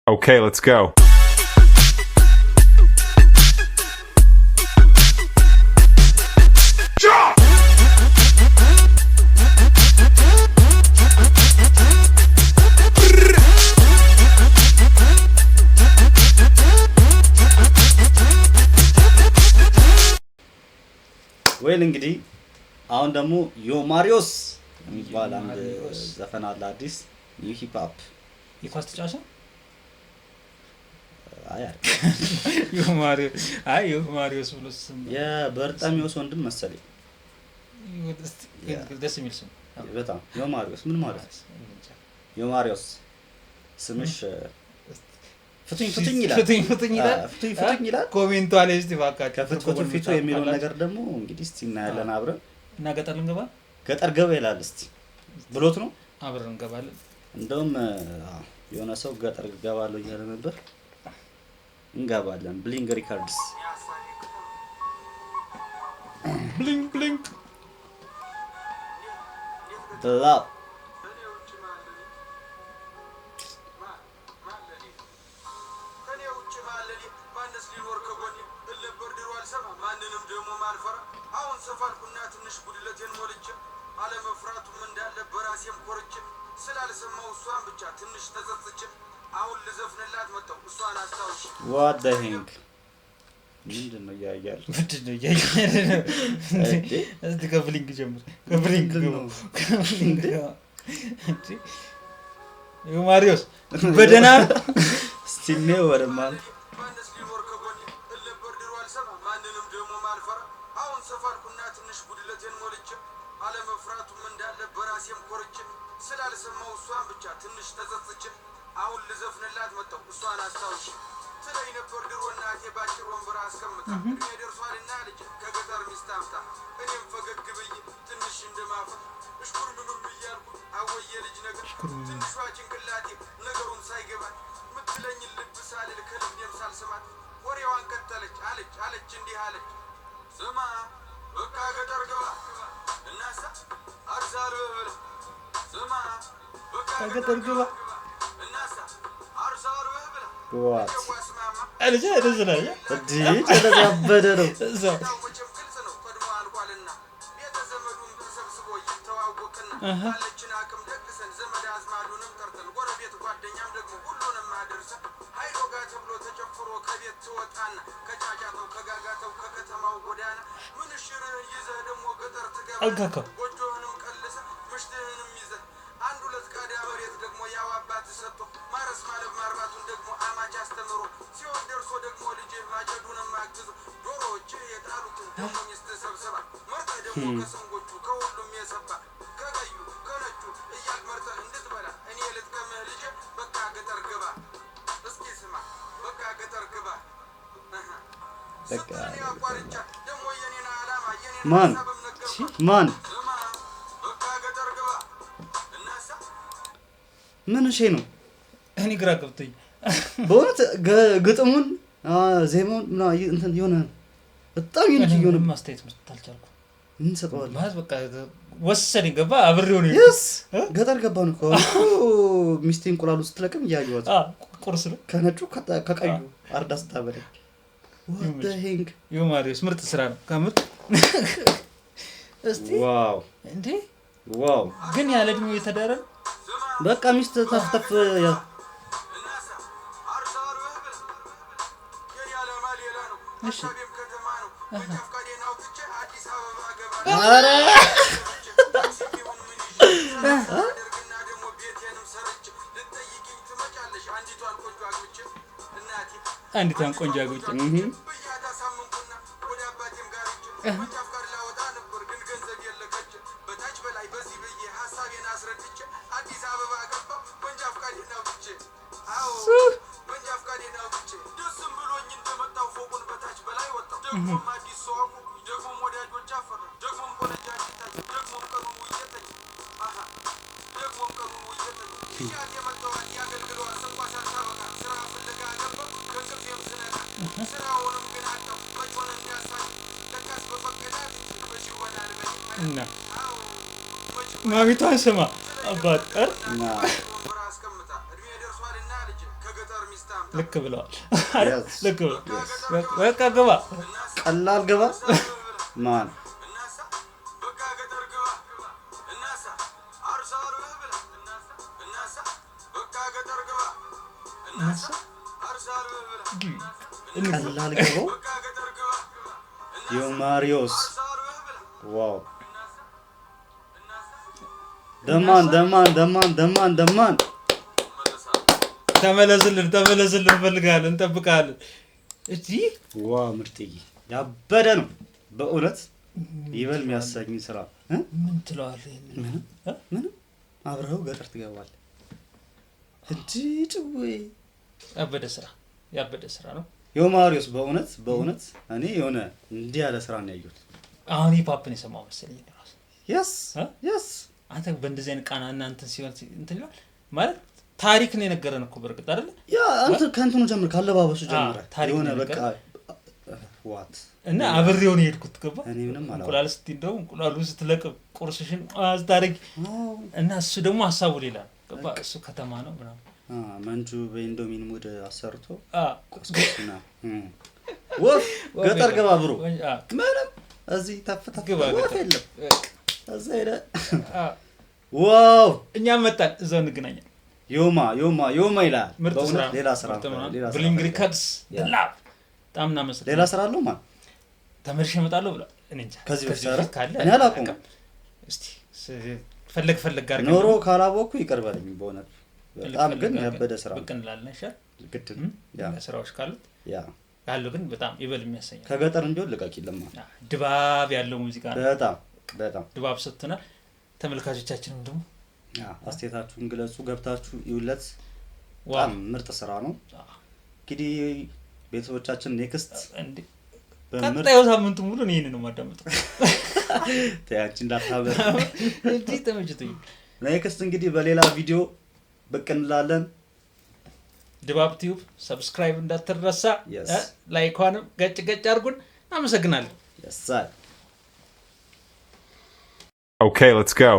Okay, let's go. ወይል እንግዲህ አሁን ደግሞ ዮማሪዮስ የሚባል አንድ ዘፈን አለ አዲስ ኒው ሂፕ ሆፕ የኳስ ተጫዋች ነው። ዮማሪዮስ ብሎስ የበርጣሚዮስ ወንድም መሰለኝ። ደስ የሚል ስም በጣም ዮማሪዮስ ምን ማለት ዮማሪዮስ ስምሽ ፍቱኝ ይላል ኮሜንቱ ላይ እስቲ ባካችሁ ከፍትፈቱ ፊቱ የሚለው ነገር ደግሞ እንግዲህ እስቲ እናያለን አብረን እና ገጠር ልንገባ ገጠር ገባ ይላል እስቲ ብሎት ነው አብረን እንገባለን። እንደውም የሆነ ሰው ገጠር ገባለው እያለ ነበር እንገባለን። ብሊንግ ሪከርድስ ብሊንግ ላፕ ሰፋልኩና ትንሽ ጉድለቴን ሞልቼ አለመፍራቱም እንዳለ በራሴም ኮርቼ ስላልሰማው እሷን ብቻ ትንሽ ተጸጽቼ አሁን ልዘፍንላት መጣሁ እሷን አስታውሽ። what the heck ምንድነው ያያያል እስቲ ከብሊንግ ጀምር ከብሊንግ ዮማሪዮስ በደና እስቲ ነው ወደማል ሰፋልኩና ትንሽ ጉድለቴን ሞልቼ አለመፍራቱም እንዳለ በራሴም ኮርቼ ስላልሰማው እሷን ብቻ ትንሽ ተጸጽቼ አሁን ልዘፍንላት መጣሁ እሷን አስታውሽ። ስለኝ ነበር ድሮ እናቴ ባጭር ወንበር አስቀምጣ እድሜ ደርሷልና ልጅ ከገጠር ሚስት አምጣ እኔም ፈገግ ብዬ ትንሽ እንደማፈ እሽኩር ምኑም እያልኩ አወየ ልጅ ነገር ትንሿ ጭንቅላቴ ነገሩን ሳይገባት ምትለኝ ልብ ሳልል ከልቤም ሳልስማት ወሬዋን ቀጠለች አለች እንዲህ አለች ስማ በቃ ገጠር ገባ እናሳ አርሳሉ ብለ ስማ በቃ ገጠር ገባ እናሳ አርሳሉ ብለ what አለች አይደለም ተደረበደ ነው እዛው መቼም ግልጽ ነው ቀድሞ አልቋልና ቤተዘመዱም ተሰብስቦ ይተዋወቅና አለችን አቅም ደግሰን ዘመድ አዝማዱንም ጠርተን ጎረቤት ጓደኛም ደግሞ ሁሉንም አደርሰን ሀይሎ ጋር ተብሎ ተጨፍሮ ከቤት ትወጣና ከጫጫተው ከጋጋተው ከከተማው ጎዳና ምንሽርህን ይዘህ ደግሞ ገጠር ትገባ ጎጆህንም ቀልሰ ምሽትህንም ይዘህ አንድ ሁለት ቃዳ መሬት ደግሞ ያው አባት ሰጥቶ ማረስ ማለብ ማርባቱን ደግሞ አማች አስተምሮ ሲሆን ደርሶ ደግሞ ልጅህ ማጨዱንም አግዞ ዶሮዎችህ የጣሉትን ደግሞ ሚስት ሰብስባ መርጠህ ደግሞ ከሰንጎቹ ከሁሉም የሰባ ከቀዩ ከነጩ እያል መርጠህ እንድትበላ እኔ ልጥቀምህ ልጅ በቃ ገጠር ግባ እስኪ ስማ በቃ ገጠር ግባ ስትለኝ አቋርጫ ደግሞ የኔን ዓላማ የኔን ሀሳብም ነገርኳት ማን ስማ በቃ ገጠር ግባ እናሳ ምን እሺ ነው እኔ ግራ ገብቶኝ በእውነት ግጥሙን ዜማውን እና እንትን የሆነ በጣም ዩኒክ የሆነ ማስተያየት መስጠት አልቻልኩም። እንሰጠዋለን ማለት በቃ ወሰደኝ ገባ አብሬው ነው yes ገጠር ገባ ነው እኮ ሚስቴ እንቁላሉ ስትለቅም እያየኋት ቁርስ ነው ከነጩ ከቀዩ አርዳ ስታበለኝ what the heck ዮማሪዮስ ምርጥ ስራ ነው ከምር እስቲ ዋው እንዴ ዋው ግን ያለ እድሜው የተዳረ በቃ ሚስት ተፍተፍ ያ እናሳ አርሳሉ ብለ የኔ ዓላማ ሌላ ነው ሀሳቤም ከተማ ነው በጨፍቃዴን አውጥቼ አዲስ አበባ ገባ ኧረ ሲሆን ምን ይዤ አደርግና ደግሞ ቤቴንም ሰርቼ ልትጠይቂኝ ትመጫለሽ አንዲቷን ቆንጆ አግብቼ እናቴ አንዲቷን ቆንጆ አግብቼ ብያት አሳመንኩና ወደ አባቴም ጋር ሂጄ መንጃ ፍቃድ ላወጣ ነበር ግን ገንዘብ የለከች በታች በላይ በዚህ ብዬ ሀሳቤን አስረድቼ አዲስ አበባ ገባሁ መንጃ ፍቃዴን አውጥቼ አዎ መንጃ ፍቃዴን አውጥቼ ደስም ብሎኝ እንደመጣሁ ፎቁን በታች በላይ ወጣሁ ደግሞም አዲስ ሰው አወኩ ደግሞም ወዳጆች አፈራ ደግሞም ቆነጃጅ ይታይ ደግሞም ቀኑን ውየተኝ ደግሞም ቀኑን ውየተኝ ይያት የመጣኋት ያገልግሏት እንኳ ሳታበቃ ስራ ፍለጋ ገባሁ ከእንቅልፌም ስነቃ ስራውንም ግን አጣሁ መች ሆነ እንዲያሳኝ ለካስ በፈቀዳት እንጂ መች ይሆናል በይ እና አዎ መች ማሚቷን ስማ አባት ወንበር አስቀምጣ እድሜ ደርሷልና ልጅ ከገጠር ልክ ብለዋል። Yes. ልክ ብለዋል። በቃ ግባ ቀላል ገባ ማን ቀላል ገባው ዮማሪዮስ ዋው ደማን ተመለስልን እንፈልጋለን እንጠብቃለን። እጂ ዋው ምርጥዬ ያበደ ነው በእውነት ይበል የሚያሰኝ ስራ ምን ትለዋለህ? ምን አብረው ገጠር ትገባለህ እንጂ ጭዌ ያበደ ስራ ነው ዮማሪዮስ በእውነት እኔ የሆነ እንዲህ ያለ ስራ ነው ያየሁት። አሁን ሂፓፕን የሰማው መሰለኝ ራስ yes አንተ በእንደዚህ አይነት ቃና እናንተ ሲሆን እንትን ይላል ማለት ታሪክ ነው የነገረን እኮ በርግጥ አይደለ ያ አንተ ከእንትኑ ጀምር ካለባበሱ ጀምር የሆነ በቃ ዋት እና አብሬው ነው የሄድኩት ገባ እኔ ምንም አላውቅም። እንቁላል ስትይደው እንቁላሉ ስትለቅ ቁርስሽን አስታረግ እና እሱ ደግሞ ሐሳቡ ሌላ ገባ እሱ ከተማ ነው ምናምን መንጁ በኢንዶሚን ሙድ አሰርቶ ቁስቁስና ወፍ ገጠር ገባ ብሩ ምንም እዚህ ተፈታ ወፍ የለም እዛ ሄደ ዋው እኛም መጣን እዛው እንገናኛለን። ዮማ ይላል በእውነት ሌላ ስራ ብሊንግ ሪከርድስ ላብ በጣም እናመሰግናለን። ሌላ ስራ አለው ማለት ተመርሼ እመጣለሁ ብላ እኔ እንጃ ከዚህ በፊት ካለ እኔ አላውቅም። እስቲ ፈለግ ጋር ኖሮ ካላወኩ ይቀርበልኝ በእውነት በጣም ግን ያበደ ስራ በቀን ላልነሻል ግድ ያ ስራዎች ካሉ ያለው ግን በጣም ይበል የሚያሰኝ ከገጠር እንዲሆን ልቀቂልማ ድባብ ያለው ሙዚቃ በጣም ድባብ ሰጥተናል። ተመልካቾቻችንም ደግሞ አስተያየታችሁን ግለጹ ገብታችሁ ይውለት በጣም ምርጥ ስራ ነው። እንግዲህ ቤተሰቦቻችን ኔክስት ቀጣዩ ሳምንቱ ሙሉ እኔን ነው ማዳመጠው ታያች እንዳታበረ እንዴ ተመችቶኝ ኔክስት እንግዲህ በሌላ ቪዲዮ ብቅ እንላለን። ድባብ ቲዩብ ሰብስክራይብ እንዳትረሳ ላይኳንም ገጭ አድርጉን። አመሰግናለሁ። Yes sir. Okay, let's go.